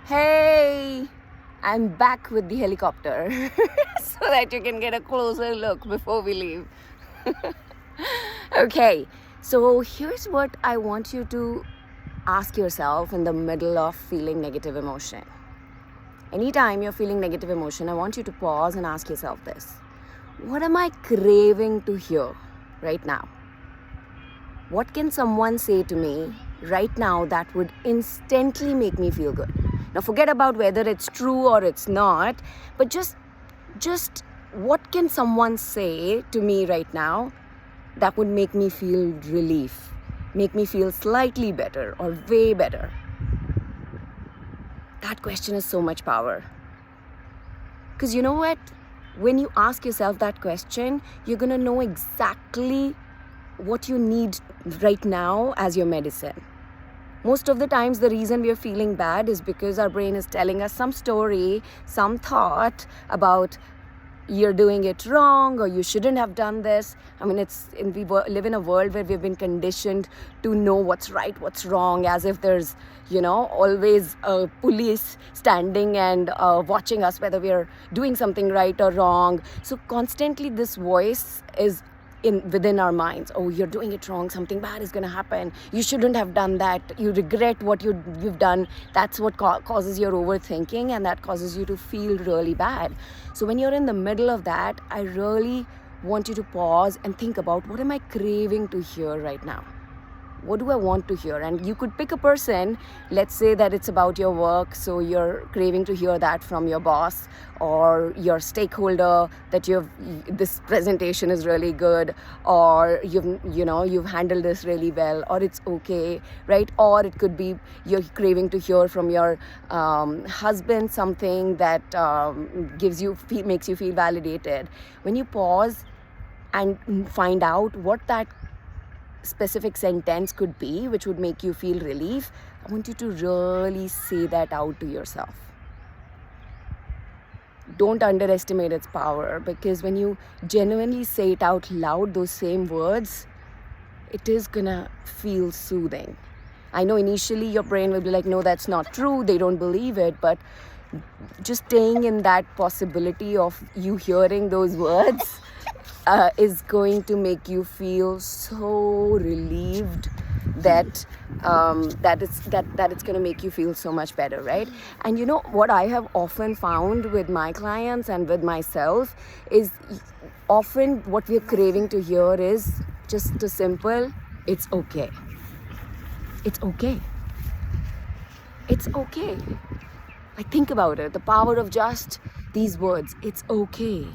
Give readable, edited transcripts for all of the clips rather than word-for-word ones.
Hey, I'm back with the helicopter so that you can get a closer look before we leave. Okay, so here's what I want you to ask yourself in the middle of feeling negative emotion. Anytime you're feeling negative emotion, I want you to pause and ask yourself this. What am I craving to hear right now? What can someone say to me right now that would instantly make me feel good? Now forget about whether it's true or it's not, but just what can someone say to me right now that would make me feel relief, make me feel slightly better or way better? That question is so much power. Because you know what? When you ask yourself that question, you're going to know exactly what you need right now as your medicine. Most of the times, the reason we are feeling bad is because our brain is telling us some story, some thought about you're doing it wrong or you shouldn't have done this. I mean, we live in a world where we've been conditioned to know what's right, what's wrong, as if there's, always a police standing and watching us whether we're doing something right or wrong. So constantly this voice is within our minds. Oh, you're doing it wrong, something bad is going to happen, you shouldn't have done that, you regret what you've done. That's what causes your overthinking, and that causes you to feel really bad. So when you're in the middle of that, I really want you to pause and think about, what am I craving to hear right now? What do I want to hear? And you could pick a person. Let's say that it's about your work, so you're craving to hear that from your boss or your stakeholder, that this presentation is really good, or you've handled this really well, or it's okay, right? Or it could be you're craving to hear from your husband something that makes you feel validated. When you pause and find out what that specific sentence could be, which would make you feel relief, I want you to really say that out to yourself. Don't underestimate its power, because when you genuinely say it out loud, those same words, it is gonna feel soothing. I know initially your brain will be like, no, that's not true, they don't believe it, but just staying in that possibility of you hearing those words is going to make you feel so relieved that it's going to make you feel so much better, right? And you know what I have often found with my clients and with myself is, often what we're craving to hear is just a simple, it's okay. It's okay. It's okay. Like, think about it, the power of just these words, it's okay.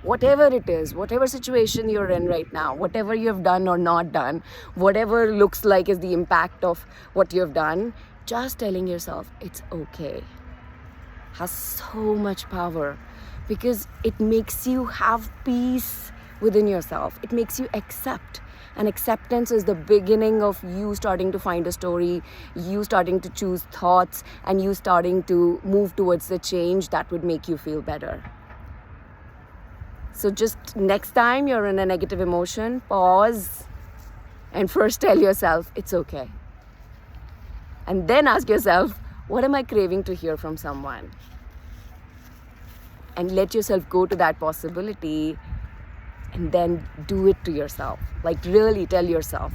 Whatever it is, whatever situation you're in right now, whatever you have done or not done, whatever looks like is the impact of what you have done, just telling yourself it's okay has so much power, because it makes you have peace within yourself. It makes you accept. And acceptance is the beginning of you starting to find a story, you starting to choose thoughts, and you starting to move towards the change that would make you feel better. So just next time you're in a negative emotion, pause and first tell yourself it's okay. And then ask yourself, what am I craving to hear from someone? And let yourself go to that possibility, and then do it to yourself. Like, really tell yourself,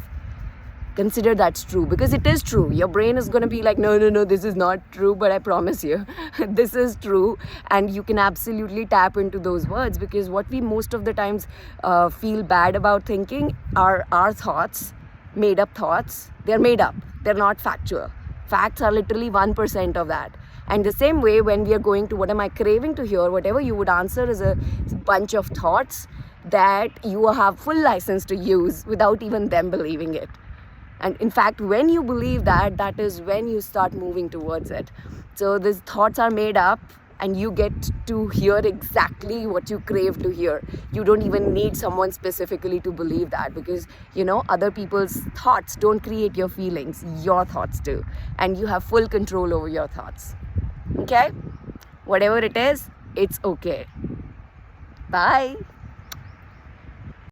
consider that's true, because it is true. Your brain is going to be like, no, this is not true, but I promise you, this is true. And you can absolutely tap into those words, because what we most of the times feel bad about thinking are our thoughts, made up thoughts. They're made up. They're not factual. Facts are literally 1% of that. And the same way, when we are going to what am I craving to hear, whatever you would answer is a bunch of thoughts that you have full license to use without even them believing it. And in fact, when you believe that, that is when you start moving towards it. So these thoughts are made up, and you get to hear exactly what you crave to hear. You don't even need someone specifically to believe that, because, other people's thoughts don't create your feelings. Your thoughts do. And you have full control over your thoughts. Okay? Whatever it is, it's okay. Bye.